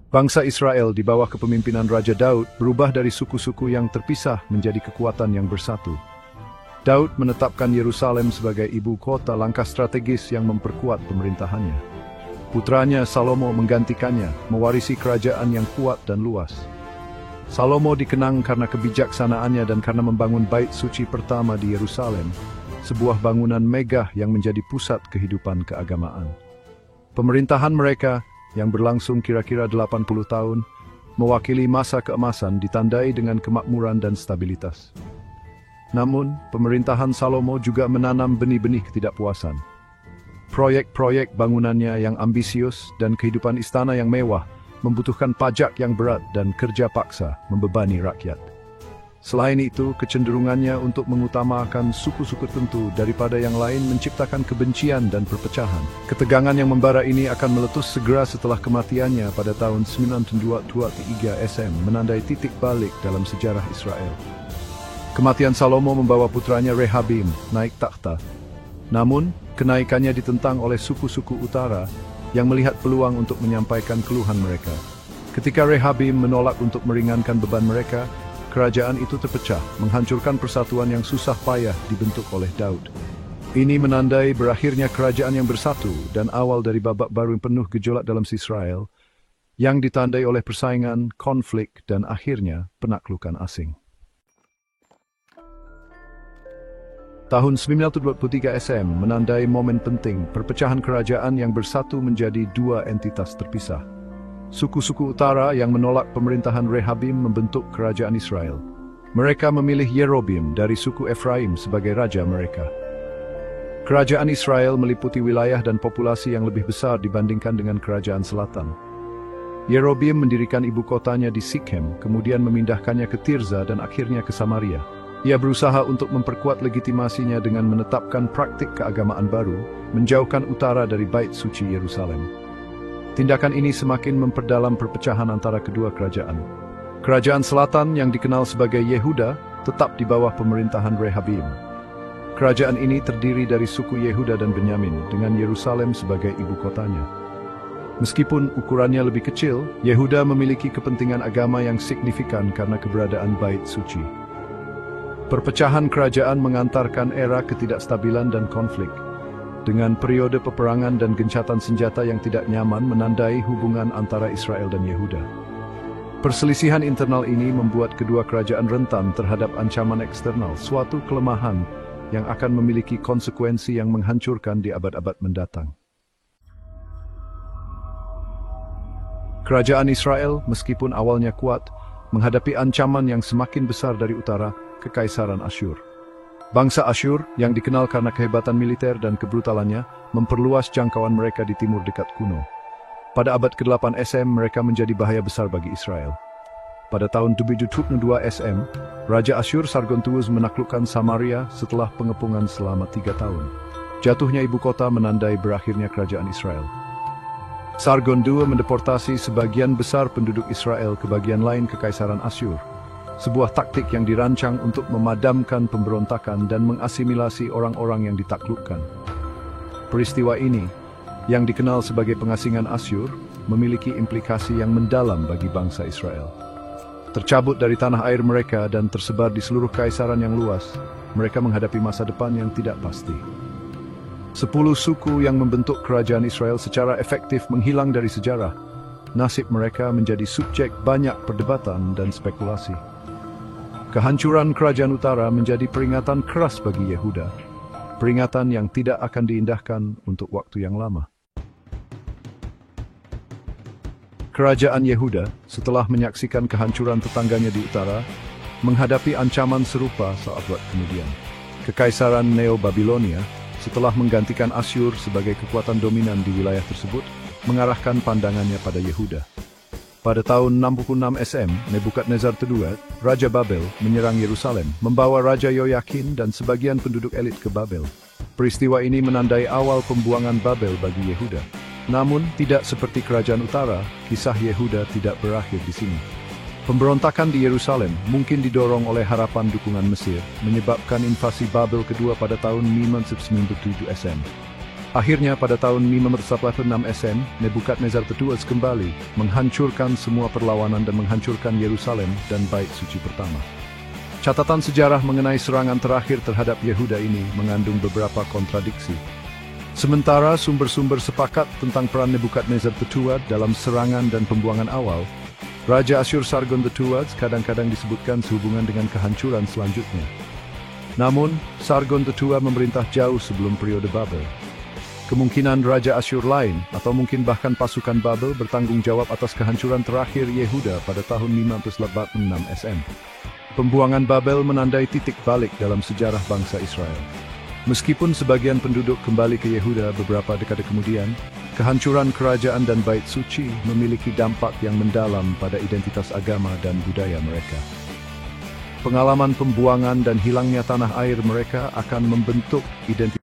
Bangsa Israel di bawah kepemimpinan Raja Daud berubah dari suku-suku yang terpisah menjadi kekuatan yang bersatu. Daud menetapkan Yerusalem sebagai ibu kota, langkah strategis yang memperkuat pemerintahannya. Putranya Salomo menggantikannya, mewarisi kerajaan yang kuat dan luas. Salomo dikenang karena kebijaksanaannya dan karena membangun bait suci pertama di Yerusalem, sebuah bangunan megah yang menjadi pusat kehidupan keagamaan. Pemerintahan mereka yang berlangsung kira-kira 80 tahun, mewakili masa keemasan ditandai dengan kemakmuran dan stabilitas. Namun, pemerintahan Salomo juga menanam benih-benih ketidakpuasan. Proyek-proyek bangunannya yang ambisius dan kehidupan istana yang mewah membutuhkan pajak yang berat dan kerja paksa membebani rakyat. Selain itu, kecenderungannya untuk mengutamakan suku-suku tertentu daripada yang lain menciptakan kebencian dan perpecahan. Ketegangan yang membara ini akan meletus segera setelah kematiannya pada tahun 923 SM, menandai titik balik dalam sejarah Israel. Kematian Salomo membawa putranya Rehabim naik takhta. Namun, kenaikannya ditentang oleh suku-suku utara yang melihat peluang untuk menyampaikan keluhan mereka. Ketika Rehabim menolak untuk meringankan beban mereka, kerajaan itu terpecah, menghancurkan persatuan yang susah payah dibentuk oleh Daud. Ini menandai berakhirnya kerajaan yang bersatu dan awal dari babak baru yang penuh gejolak dalam Israel, yang ditandai oleh persaingan, konflik, dan akhirnya penaklukan asing. Tahun 923 SM menandai momen penting, perpecahan kerajaan yang bersatu menjadi dua entitas terpisah. Suku-suku utara yang menolak pemerintahan Rehabim membentuk kerajaan Israel. Mereka memilih Yerobeam dari suku Efraim sebagai raja mereka. Kerajaan Israel meliputi wilayah dan populasi yang lebih besar dibandingkan dengan kerajaan selatan. Yerobeam mendirikan ibu kotanya di Sikhem, kemudian memindahkannya ke Tirza dan akhirnya ke Samaria. Ia berusaha untuk memperkuat legitimasinya dengan menetapkan praktik keagamaan baru, menjauhkan utara dari bait suci Yerusalem. Tindakan ini semakin memperdalam perpecahan antara kedua kerajaan. Kerajaan selatan yang dikenal sebagai Yehuda tetap di bawah pemerintahan Rehabim. Kerajaan ini terdiri dari suku Yehuda dan Benyamin, dengan Yerusalem sebagai ibu kotanya. Meskipun ukurannya lebih kecil, Yehuda memiliki kepentingan agama yang signifikan karena keberadaan bait suci. Perpecahan kerajaan mengantarkan era ketidakstabilan dan konflik, dengan periode peperangan dan gencatan senjata yang tidak nyaman menandai hubungan antara Israel dan Yehuda. Perselisihan internal ini membuat kedua kerajaan rentan terhadap ancaman eksternal, suatu kelemahan yang akan memiliki konsekuensi yang menghancurkan di abad-abad mendatang. Kerajaan Israel, meskipun awalnya kuat, menghadapi ancaman yang semakin besar dari utara, Kekaisaran Asyur. Bangsa Asyur, yang dikenal karena kehebatan militer dan kebrutalannya, memperluas jangkauan mereka di timur dekat kuno. Pada abad ke-8 SM, mereka menjadi bahaya besar bagi Israel. Pada tahun 702 SM, Raja Asyur Sargon II menaklukkan Samaria setelah pengepungan selama 3 tahun. Jatuhnya ibu kota menandai berakhirnya kerajaan Israel. Sargon II mendeportasi sebagian besar penduduk Israel ke bagian lain Kekaisaran Asyur, sebuah taktik yang dirancang untuk memadamkan pemberontakan dan mengasimilasi orang-orang yang ditaklukkan. Peristiwa ini, yang dikenal sebagai pengasingan Asyur, memiliki implikasi yang mendalam bagi bangsa Israel. Tercabut dari tanah air mereka dan tersebar di seluruh kaisaran yang luas, mereka menghadapi masa depan yang tidak pasti. 10 suku yang membentuk kerajaan Israel secara efektif menghilang dari sejarah. Nasib mereka menjadi subjek banyak perdebatan dan spekulasi. Kehancuran kerajaan utara menjadi peringatan keras bagi Yehuda, peringatan yang tidak akan diindahkan untuk waktu yang lama. Kerajaan Yehuda, setelah menyaksikan kehancuran tetangganya di utara, menghadapi ancaman serupa seabad kemudian. Kekaisaran Neo-Babilonia, setelah menggantikan Asyur sebagai kekuatan dominan di wilayah tersebut, mengarahkan pandangannya pada Yehuda. Pada tahun 66 SM, Nebukadnezar II, Raja Babel, menyerang Yerusalem, membawa Raja Yoyakin dan sebagian penduduk elit ke Babel. Peristiwa ini menandai awal pembuangan Babel bagi Yehuda. Namun, tidak seperti kerajaan utara, kisah Yehuda tidak berakhir di sini. Pemberontakan di Yerusalem mungkin didorong oleh harapan dukungan Mesir, menyebabkan invasi Babel kedua pada tahun 997 SM. Akhirnya pada tahun 586 SM, Nebukadnezar II kembali menghancurkan semua perlawanan dan menghancurkan Yerusalem dan Bait Suci pertama. Catatan sejarah mengenai serangan terakhir terhadap Yehuda ini mengandung beberapa kontradiksi. Sementara sumber-sumber sepakat tentang peran Nebukadnezar II dalam serangan dan pembuangan awal, Raja Asyur Sargon II kadang-kadang disebutkan sehubungan dengan kehancuran selanjutnya. Namun, Sargon II memerintah jauh sebelum periode Babel. Kemungkinan Raja Asyur lain, atau mungkin bahkan pasukan Babel bertanggung jawab atas kehancuran terakhir Yehuda pada tahun 586 SM. Pembuangan Babel menandai titik balik dalam sejarah bangsa Israel. Meskipun sebagian penduduk kembali ke Yehuda beberapa dekade kemudian, kehancuran kerajaan dan Bait Suci memiliki dampak yang mendalam pada identitas agama dan budaya mereka. Pengalaman pembuangan dan hilangnya tanah air mereka akan membentuk identitas